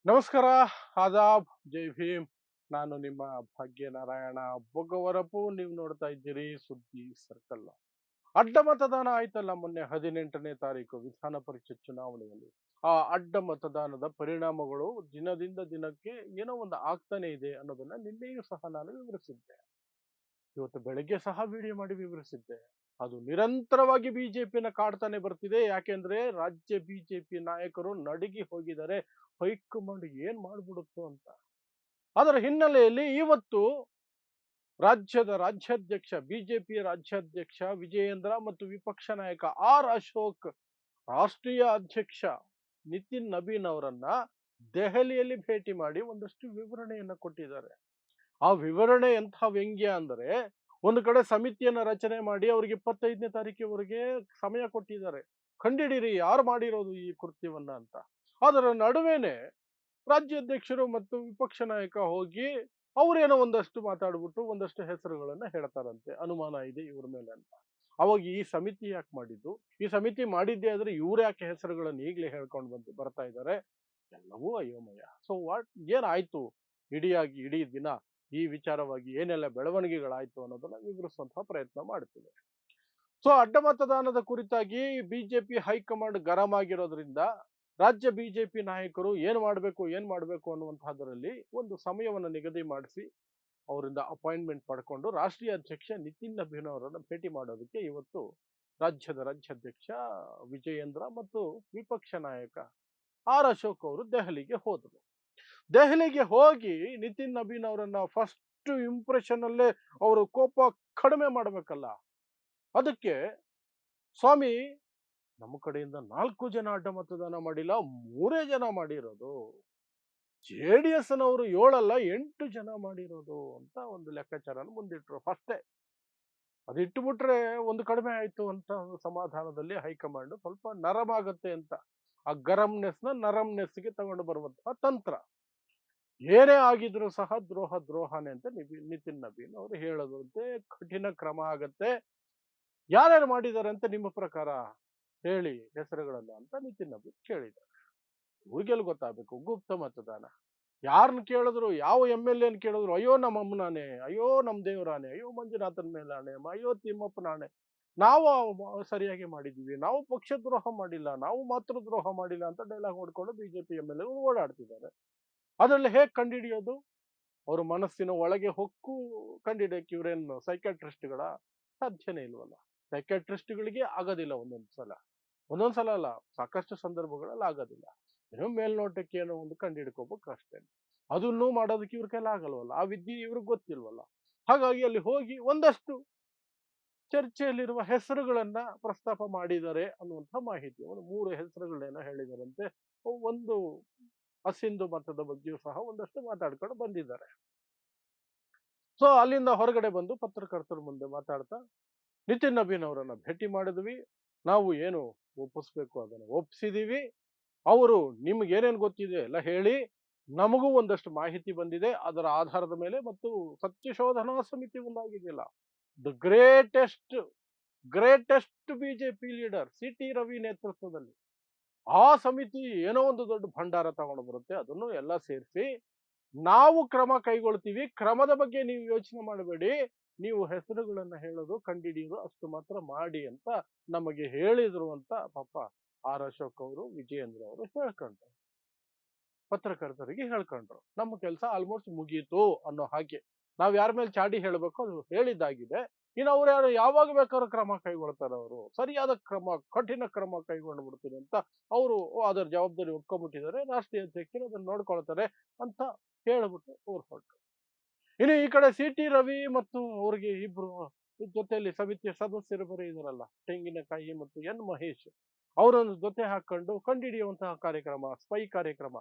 ನಮಸ್ಕಾರ, ಆದಾಬ್, ಜೈ ಭೀಮ್. ನಾನು ನಿಮ್ಮ ಭಾಗ್ಯನಾರಾಯಣ ಬೊಗ್ಗವರಪು. ನೀವು ನೋಡ್ತಾ ಇದ್ದೀರಿ ಸುದ್ದಿ ಸರ್ಕಲ್. ಅಡ್ಡ ಮತದಾನ ಆಯ್ತಲ್ಲ ಮೊನ್ನೆ 18ನೇ ತಾರೀಕು ವಿಧಾನ ಪರಿಷತ್ ಚುನಾವಣೆಯಲ್ಲಿ. ಆ ಅಡ್ಡ ಮತದಾನದ ಪರಿಣಾಮಗಳು ದಿನದಿಂದ ದಿನಕ್ಕೆ ಏನೋ ಒಂದು ಆಗ್ತಾನೆ ಇದೆ ಅನ್ನೋದನ್ನ ನಿನ್ನೆಯೂ ಸಹ ನಾನು ವಿವರಿಸಿದ್ದೆ. ಇವತ್ತು ಬೆಳಗ್ಗೆ ಸಹ ವಿಡಿಯೋ ಮಾಡಿ ವಿವರಿಸಿದ್ದೆ. ಅದು ನಿರಂತರವಾಗಿ ಬಿಜೆಪಿನ ಕಾಡ್ತಾನೆ ಬರ್ತಿದೆ. ಯಾಕೆಂದ್ರೆ ರಾಜ್ಯ ಬಿಜೆಪಿ ನಾಯಕರು ನಡುಗಿ ಹೋಗಿದ್ದಾರೆ, ಹೈಕಮಾಂಡ್ ಏನ್ ಮಾಡ್ಬಿಡುತ್ತೋ ಅಂತ. ಅದರ ಹಿನ್ನೆಲೆಯಲ್ಲಿ ಇವತ್ತು ರಾಜ್ಯಾಧ್ಯಕ್ಷ ಬಿಜೆಪಿ ರಾಜ್ಯಾಧ್ಯಕ್ಷ ವಿಜಯೇಂದ್ರ ಮತ್ತು ವಿಪಕ್ಷ ನಾಯಕ ಅಶೋಕ್, ರಾಷ್ಟ್ರೀಯ ಅಧ್ಯಕ್ಷ ನಿತಿನ್ ನಬೀನ್ ಅವರನ್ನ ದೆಹಲಿಯಲ್ಲಿ ಭೇಟಿ ಮಾಡಿ ಒಂದಷ್ಟು ವಿವರಣೆಯನ್ನ ಕೊಟ್ಟಿದ್ದಾರೆ. ಆ ವಿವರಣೆ ಎಂಥ ವ್ಯಂಗ್ಯ ಅಂದರೆ, ಒಂದು ಕಡೆ ಸಮಿತಿಯನ್ನ ರಚನೆ ಮಾಡಿ ಅವ್ರಿಗೆ 25ನೇ ತಾರೀಕಿವರೆಗೆ ಸಮಯ ಕೊಟ್ಟಿದ್ದಾರೆ. ಕಂಡಿಡೀರಿ ಯಾರು ಮಾಡಿರೋದು ಈ ಕೃತ್ಯವನ್ನ ಅಂತ. ಅದರ ನಡುವೆನೆ ರಾಜ್ಯಾಧ್ಯಕ್ಷರು ಮತ್ತು ವಿಪಕ್ಷ ನಾಯಕ ಹೋಗಿ ಅವರೇನೋ ಒಂದಷ್ಟು ಮಾತಾಡ್ಬಿಟ್ಟು ಒಂದಷ್ಟು ಹೆಸರುಗಳನ್ನ ಹೇಳ್ತಾರಂತೆ. ಅನುಮಾನ ಇದೆ ಇವ್ರ ಮೇಲೆ ಅಂತ. ಅವಾಗ ಈ ಸಮಿತಿ ಯಾಕೆ ಮಾಡಿದ್ದು, ಈ ಸಮಿತಿ ಮಾಡಿದ್ದೇ ಆದ್ರೆ ಇವ್ರು ಯಾಕೆ ಹೆಸರುಗಳನ್ನ ಈಗಲೇ ಹೇಳ್ಕೊಂಡು ಬರ್ತಾ ಇದ್ದಾರೆ? ಎಲ್ಲವೂ ಅಯೋಮಯ. ಸೊ ಏನಾಯ್ತು ಇಡೀ ದಿನ ಈ ವಿಚಾರವಾಗಿ ಏನೆಲ್ಲ ಬೆಳವಣಿಗೆಗಳಾಯ್ತು ಅನ್ನೋದನ್ನ ವಿವರಿಸುವಂತಹ ಪ್ರಯತ್ನ ಮಾಡ್ತಿದೆ. ಸೊ ಅಡ್ಡ ಮತದಾನದ ಕುರಿತಾಗಿ ಬಿಜೆಪಿ ಹೈಕಮಾಂಡ್ ಗರಂ ಆಗಿರೋದ್ರಿಂದ ರಾಜ್ಯ ಬಿಜೆಪಿ ನಾಯಕರು ಏನ್ ಮಾಡ್ಬೇಕು ಅನ್ನುವಂತಹದ್ರಲ್ಲಿ ಒಂದು ಸಮಯವನ್ನು ನಿಗದಿ ಮಾಡಿಸಿ ಅವರಿಂದ ಅಪಾಯಿಂಟ್ಮೆಂಟ್ ಪಡ್ಕೊಂಡು ರಾಷ್ಟ್ರೀಯ ಅಧ್ಯಕ್ಷ ನಿತಿನ್ ನಬೀನ್ ಅವರನ್ನ ಭೇಟಿ ಮಾಡೋದಕ್ಕೆ ಇವತ್ತು ರಾಜ್ಯಾಧ್ಯಕ್ಷ ವಿಜಯೇಂದ್ರ ಮತ್ತು ವಿಪಕ್ಷ ನಾಯಕ ಅಶೋಕ್ ಅವರು ದೆಹಲಿಗೆ ಹೋದರು. ದೆಹಲಿಗೆ ಹೋಗಿ ನಿತಿನ್ ನಬೀನ್ ಅವರನ್ನ ಫಸ್ಟ್ ಇಂಪ್ರೆಷನ್ ಅಲ್ಲೇ ಅವರು ಕೋಪ ಕಡಿಮೆ ಮಾಡ್ಬೇಕಲ್ಲ. ಅದಕ್ಕೆ ಸ್ವಾಮಿ, ನಮ್ಮ ಕಡೆಯಿಂದ 4 ಜನ ಅಡ್ಡ ಮತದಾನ ಮಾಡಿಲ್ಲ, 3 ಜನ ಮಾಡಿರೋದು. ಜೆಡಿಎಸ್ ನವರು 7 ಅಲ್ಲ 8 ಜನ ಮಾಡಿರೋದು ಅಂತ ಒಂದು ಲೆಕ್ಕಾಚಾರನ ಮುಂದಿಟ್ರು ಫಸ್ಟೇ. ಅದಿಟ್ಟುಬಿಟ್ರೆ ಒಂದು ಕಡಿಮೆ ಆಯ್ತು ಅಂತ ಒಂದು ಸಮಾಧಾನದಲ್ಲಿ ಹೈಕಮಾಂಡ್ ಸ್ವಲ್ಪ ನರಮ್ ಆಗುತ್ತೆ ಅಂತ. ಆ ಗರಂನೆಸ್ನ ನರಮ್ನೆಸ್ಗೆ ತಗೊಂಡು ಬರುವಂತಹ ತಂತ್ರ. ಏನೇ ಆಗಿದ್ರು ಸಹ ದ್ರೋಹನೇ ಅಂತ ನಿತಿನ್ ನಬೀನ್ ಅವರು ಹೇಳೋದಂತೆ ಕಠಿಣ ಕ್ರಮ ಆಗತ್ತೆ. ಯಾರ್ಯಾರು ಮಾಡಿದ್ದಾರೆ ಅಂತ ನಿಮ್ಮ ಪ್ರಕಾರ ಹೇಳಿ ಹೆಸರುಗಳನ್ನ ಅಂತ ನಿತಿನ್ ನಬೀನ್ ಕೇಳಿದ್ದಾರೆ. ಇವ್ರಿಗೆಲ್ಲ ಗೊತ್ತಾಗಬೇಕು ಗುಪ್ತ ಮತದಾನ. ಯಾರನ್ನ ಕೇಳಿದ್ರು, ಯಾವ MLA ಕೇಳಿದ್ರು, ಅಯ್ಯೋ ನಮ್ಮ ಅಮ್ಮನಾಣೆ, ಅಯ್ಯೋ ನಮ್ಮ ದೇವರಾಣೆ, ಅಯ್ಯೋ ಮಂಜುನಾಥನ್ ಮೇಲಾಣೆ, ಅಯ್ಯೋ ತಿಮ್ಮಪ್ಪನಾಣೆ, ನಾವು ಸರಿಯಾಗಿ ಮಾಡಿದೀವಿ, ನಾವು ಪಕ್ಷ ದ್ರೋಹ ಮಾಡಿಲ್ಲ, ನಾವು ಮಾತೃ ದ್ರೋಹ ಮಾಡಿಲ್ಲ ಅಂತ ಡೈಲಾಗ್ ಹೊಡ್ಕೊಂಡು ಬಿಜೆಪಿ MLA ಓಡಾಡ್ತಿದ್ದಾರೆ. ಅದ್ರಲ್ಲಿ ಹೇಗೆ ಕಂಡುಹಿಡಿಯೋದು? ಅವ್ರ ಮನಸ್ಸಿನ ಒಳಗೆ ಹೊಕ್ಕು ಕಂಡಿಡಿಯಕ್ಕೆ ಇವ್ರೇನು ಸೈಕಾಟ್ರಿಸ್ಟ್ಗಳ? ಸಾಧ್ಯನೇ ಇಲ್ವಲ್ಲ. ಸೈಕಾಟ್ರಿಸ್ಟ್ಗಳಿಗೆ ಆಗೋದಿಲ್ಲ ಒಂದೊಂದ್ಸಲ ಅಲ್ಲ, ಸಾಕಷ್ಟು ಸಂದರ್ಭಗಳಲ್ಲಿ ಆಗೋದಿಲ್ಲ. ಏನೋ ಮೇಲ್ನೋಟಕ್ಕೆ ಏನೋ ಒಂದು ಕಂಡಿಡ್ಕೋಬೇಕು ಅಷ್ಟೇ. ಅದನ್ನೂ ಮಾಡೋದಕ್ಕೆ ಇವ್ರ ಕೈಲಿ ಆಗಲ್ವಲ್ಲ, ಆ ವಿದ್ಯೆ ಇವ್ರಿಗೆ ಗೊತ್ತಿಲ್ವಲ್ಲ. ಹಾಗಾಗಿ ಅಲ್ಲಿ ಹೋಗಿ ಒಂದಷ್ಟು ಚರ್ಚೆಯಲ್ಲಿರುವ ಹೆಸರುಗಳನ್ನ ಪ್ರಸ್ತಾಪ ಮಾಡಿದ್ದಾರೆ ಅನ್ನುವಂಥ ಮಾಹಿತಿ. ಒಂದು 3 ಹೆಸರುಗಳನ್ನ ಹೇಳಿದಾರಂತೆ. ಒಂದು ಅಸಿಂಧು ಮತದ ಬಗ್ಗೆಯೂ ಸಹ ಒಂದಷ್ಟು ಮಾತಾಡ್ಕೊಂಡು ಬಂದಿದ್ದಾರೆ. ಸೊ ಅಲ್ಲಿಂದ ಹೊರಗಡೆ ಬಂದು ಪತ್ರಕರ್ತರ ಮುಂದೆ ಮಾತಾಡ್ತಾ, ನಿತಿನ್ ನಬೀನ್ ಅವರನ್ನ ಭೇಟಿ ಮಾಡಿದ್ವಿ, ನಾವು ಏನು ಒಪ್ಪಿಸ್ಬೇಕು ಅದನ್ನ ಒಪ್ಪಿಸಿದೀವಿ, ಅವರು ನಿಮ್ಗೆ ಏನೇನು ಗೊತ್ತಿದೆ ಎಲ್ಲ ಹೇಳಿ, ನಮಗೂ ಒಂದಷ್ಟು ಮಾಹಿತಿ ಬಂದಿದೆ, ಅದರ ಆಧಾರದ ಮೇಲೆ ಮತ್ತು ಸತ್ಯಶೋಧನಾ ಸಮಿತಿ ಮುಂದಾಗಿದೆಯಲ್ಲ, the greatest BJP leader CT Ravi ನೇತೃತ್ವದಲ್ಲಿ ಆ ಸಮಿತಿ ಏನೋ ಒಂದು ದೊಡ್ಡ ಭಂಡಾರ ತಗೊಂಡು ಬರುತ್ತೆ. ಅದನ್ನು ಎಲ್ಲ ಸೇರಿಸಿ ನಾವು ಕ್ರಮ ಕೈಗೊಳ್ತೀವಿ. ಕ್ರಮದ ಬಗ್ಗೆ ನೀವು ಯೋಚನೆ ಮಾಡಬೇಡಿ, ನೀವು ಹೆಸರುಗಳನ್ನ ಹೇಳೋದು ಕಂಡಿಡಿಯೋದು ಅಷ್ಟು ಮಾತ್ರ ಮಾಡಿ ಅಂತ ನಮಗೆ ಹೇಳಿದ್ರು ಅಂತ ಪಾಪ ಅಶೋಕ್ ಅವರು ವಿಜಯೇಂದ್ರ ಅವರು ಹೇಳ್ಕೊಂಡ್ರು. ಪತ್ರಕರ್ತರಿಗೆ ಹೇಳ್ಕೊಂಡ್ರು, ನಮ್ಮ ಕೆಲಸ ಆಲ್ಮೋಸ್ಟ್ ಮುಗೀತು ಅನ್ನೋ ಹಾಗೆ. ನಾವ್ ಯಾರ ಮೇಲೆ ಚಾಡಿ ಹೇಳ್ಬೇಕು ಅದು ಹೇಳಿದ್ದಾಗಿದೆ. ಇನ್ನು ಅವ್ರು ಯಾವಾಗ ಬೇಕಾದ್ರೂ ಕ್ರಮ ಕೈಗೊಳ್ತಾರೆ, ಅವರು ಸರಿಯಾದ ಕ್ರಮ ಕಠಿಣ ಕ್ರಮ ಕೈಗೊಂಡು ಬಿಡ್ತೀನಿ ಅಂತ ಅವರು ಅದರ ಜವಾಬ್ದಾರಿ ಒಪ್ಕೊಂಡ್ಬಿಟ್ಟಿದ್ದಾರೆ. ರಾಷ್ಟ್ರೀಯ ಅಧ್ಯಕ್ಷರು ಅದನ್ನ ನೋಡ್ಕೊಳ್ತಾರೆ ಅಂತ ಹೇಳ್ಬಿಟ್ಟು ಅವ್ರು ಹೊರಟರು. ಇನ್ನು ಈ ಕಡೆ CT ರವಿ ಮತ್ತು ಅವ್ರಿಗೆ ಇಬ್ರು ಜೊತೆಯಲ್ಲಿ ಸಮಿತಿಯ ಸದಸ್ಯರು ಬರೀ ಇದಾರಲ್ಲ, ತೆಂಗಿನಕಾಯಿ ಮತ್ತು ಮಹೇಶ್, ಅವರನ್ನು ಜೊತೆ ಹಾಕೊಂಡು ಕಂಡುಹಿಡಿಯುವಂತಹ ಕಾರ್ಯಕ್ರಮ, ಸ್ಪೈ ಕಾರ್ಯಕ್ರಮ,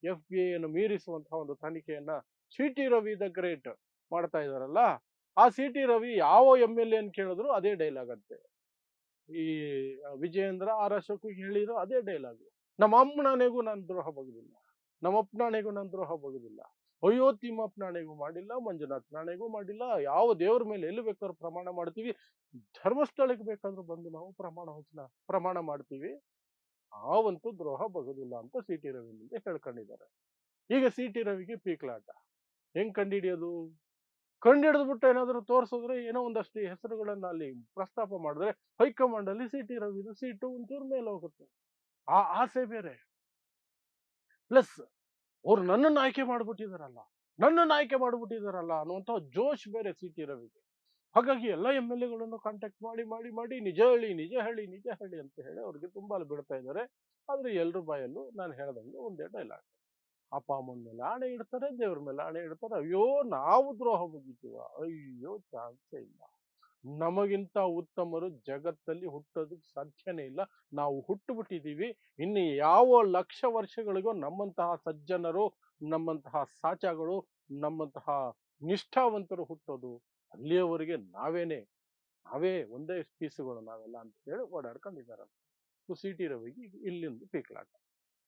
FBI ಯನ್ನು ಮೀರಿಸುವಂತಹ ಒಂದು ತನಿಖೆಯನ್ನ CT ರವಿ ದ ಗ್ರೇಟ್ ಮಾಡ್ತಾ ಇದಾರಲ್ಲ. ಆ CT ರವಿ ಯಾವ MLA ಕೇಳಿದ್ರು ಅದೇ ಡೈಲಾಗ್ ಅಂತೆ. ಈ ವಿಜಯೇಂದ್ರ ಅಶೋಕ್ ಹೇಳಿದ್ರು ಅದೇ ಡೈಲಾಗ್. ನಮ್ಮ ಅಮ್ಮನಾಣೆಗೂ ನಾನು ದ್ರೋಹ ಬಗೆದಿಲ್ಲ, ನಮ್ಮ ಅಪ್ಪನಾಣೆಗೂ ನಾನು ದ್ರೋಹ ಬಗೆದಿಲ್ಲ, ಅಯ್ಯೋ ತಿಮ್ಮಪ್ಪನಾಣೆಗೂ ಮಾಡಿಲ್ಲ, ಮಂಜುನಾಥ್ ನಾಣೆಗೂ ಮಾಡಿಲ್ಲ, ಯಾವ ದೇವ್ರ ಮೇಲೆ ಎಲ್ಲಿ ಬೇಕಾದ್ರೂ ಪ್ರಮಾಣ ಮಾಡ್ತೀವಿ, ಧರ್ಮಸ್ಥಳಕ್ಕೆ ಬೇಕಾದ್ರೂ ಬಂದು ನಾವು ಪ್ರಮಾಣ ಮಾಡ್ತೀವಿ, ನಾವಂತೂ ದ್ರೋಹ ಬಗೆದಿಲ್ಲ ಅಂತ CT ರವಿ ಮುಂದೆ ಹೇಳ್ಕೊಂಡಿದ್ದಾರೆ. ಈಗ ಸಿ ಟಿ ರವಿಗೆ ಪೀಕ್ಲಾಟ. ಹೆಂಗ್ ಕಂಡಿಡಿಯೋದು? ಕಂಡಿಡಿದ್ಬಿಟ್ಟು ಏನಾದ್ರು ತೋರಿಸಿದ್ರೆ ಏನೋ ಒಂದಷ್ಟು ಹೆಸರುಗಳನ್ನ ಅಲ್ಲಿ ಪ್ರಸ್ತಾಪ ಮಾಡಿದ್ರೆ ಹೈಕಮಾಂಡ್ ಅಲ್ಲಿ ಸಿ ಟಿ ರವಿದು ಸೀಟು ಒಂಚೂರು ಮೇಲೆ ಹೋಗುತ್ತೆ. ಆ ಆಸೆ ಬೇರೆ. ಪ್ಲಸ್ ಅವ್ರು ನನ್ನನ್ನು ಆಯ್ಕೆ ಮಾಡ್ಬಿಟ್ಟಿದಾರಲ್ಲ ಅನ್ನುವಂತ ಜೋಶ್ ಬೇರೆ ಸಿ ಟಿ ರವಿಗೆ. ಹಾಗಾಗಿ ಎಲ್ಲ ಎಂ ಎಲ್ ಎಗಳನ್ನು ಕಾಂಟ್ಯಾಕ್ಟ್ ಮಾಡಿ ಮಾಡಿ ಮಾಡಿ ನಿಜ ಹೇಳಿ ನಿಜ ಹೇಳಿ ನಿಜ ಹೇಳಿ ಅಂತ ಹೇಳಿ ಅವ್ರಿಗೆ ತುಂಬಾ ಬಿಡ್ತಾ ಇದ್ದಾರೆ. ಆದ್ರೆ ಎಲ್ರ ಬಾಯಲ್ಲೂ ನಾನು ಹೇಳ್ದಂಗೆ ಒಂದೇ ಡೈಲಾಗ್, ಅಪ್ಪ ಅಮ್ಮನ ಮೇಲೆ ಆಣೆ ಇಡ್ತಾರೆ, ದೇವ್ರ ಮೇಲೆ ಆಣೆ ಇಡ್ತಾರೆ. ಅಯ್ಯೋ ನಾವು ದ್ರೋಹ ಮುಗಿತೀವ, ಅಯ್ಯೋ ಚಾನ್ಸೇ ಇಲ್ಲ, ನಮಗಿಂತ ಉತ್ತಮರು ಜಗತ್ತಲ್ಲಿ ಹುಟ್ಟೋದಕ್ಕೆ ಸಾಧ್ಯನೇ ಇಲ್ಲ, ನಾವು ಹುಟ್ಟು ಬಿಟ್ಟಿದ್ದೀವಿ, ಇನ್ನು ಯಾವ ಲಕ್ಷ ವರ್ಷಗಳಿಗೂ ನಮ್ಮಂತಹ ಸಜ್ಜನರು, ನಮ್ಮಂತಹ ಸಾಚಾಗಳು, ನಮ್ಮಂತಹ ನಿಷ್ಠಾವಂತರು ಹುಟ್ಟೋದು, ಅಲ್ಲಿಯವರೆಗೆ ನಾವೇ ಒಂದೇ ಪೀಸುಗಳು ನಾವೆಲ್ಲ ಅಂತ ಹೇಳಿ ಓಡಾಡ್ಕೊಂಡಿದ್ದಾರೆ. ಸಿ ಟಿ ರವಿಗೆ ಇಲ್ಲಿಂದ ಪೀಕ್ಲಾಟ.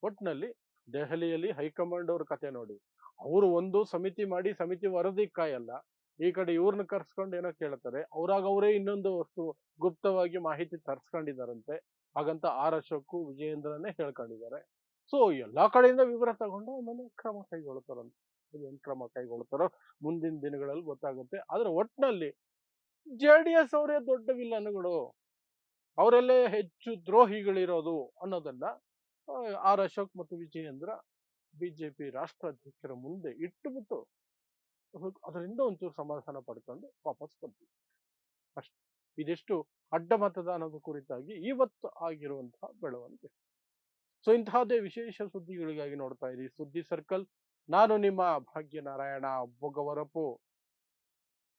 ಒಟ್ನಲ್ಲಿ ದೆಹಲಿಯಲ್ಲಿ ಹೈಕಮಾಂಡ್ ಅವ್ರ ಕತೆ ನೋಡಿ, ಅವರು ಒಂದು ಸಮಿತಿ ಮಾಡಿ ಸಮಿತಿ ವರದಿ ಕಾಯಲ್ಲ, ಈ ಕಡೆ ಇವ್ರನ್ನ ಕರ್ಸ್ಕೊಂಡು ಏನೋ ಕೇಳ್ತಾರೆ, ಅವ್ರಾಗ ಅವರೇ ಇನ್ನೊಂದು ವಸ್ತು ಗುಪ್ತವಾಗಿ ಮಾಹಿತಿ ತರ್ಸ್ಕೊಂಡಿದಾರಂತೆ. ಹಾಗಂತ ಆರ್ ಅಶೋಕ್ ವಿಜಯೇಂದ್ರನೇ ಹೇಳ್ಕೊಂಡಿದ್ದಾರೆ. ಸೊ ಎಲ್ಲಾ ಕಡೆಯಿಂದ ವಿವರ ತಗೊಂಡು ಆಮೇಲೆ ಕ್ರಮ ಕೈಗೊಳ್ತಾರಂತೆ. ಏನ್ ಕ್ರಮ ಕೈಗೊಳ್ತಾರೋ ಮುಂದಿನ ದಿನಗಳಲ್ಲಿ ಗೊತ್ತಾಗುತ್ತೆ. ಆದ್ರೆ ಒಟ್ನಲ್ಲಿ ಜೆಡಿಎಸ್ ಅವರೇ ದೊಡ್ಡ ವಿಲನ್ಗಳು, ಅವರಲ್ಲೇ ಹೆಚ್ಚು ದ್ರೋಹಿಗಳಿರೋದು ಅನ್ನೋದನ್ನ ಆರ್ ಅಶೋಕ್ ಮತ್ತು ವಿಜಯೇಂದ್ರ ಬಿಜೆಪಿ ರಾಷ್ಟ್ರಾಧ್ಯಕ್ಷರ ಮುಂದೆ ಇಟ್ಟುಬಿಟ್ಟು ಅದರಿಂದ ಒಂಚೂರು ಸಮಾಧಾನ ಪಡ್ಕೊಂಡು ವಾಪಸ್ ಬಂದ್ವಿ ಅಷ್ಟೇ. ಇದಿಷ್ಟು ಅಡ್ಡ ಮತದಾನದ ಕುರಿತಾಗಿ ಇವತ್ತು ಆಗಿರುವಂತಹ ಬೆಳವಣಿಗೆ. ಸೊ ಇಂತಹದೇ ವಿಶೇಷ ಸುದ್ದಿಗಳಿಗಾಗಿ ನೋಡ್ತಾ ಇರಿ ಸುದ್ದಿ ಸರ್ಕಲ್. ನಾನು ನಿಮ್ಮ ಭಾಗ್ಯನಾರಾಯಣ ಬೊಗವರಪು.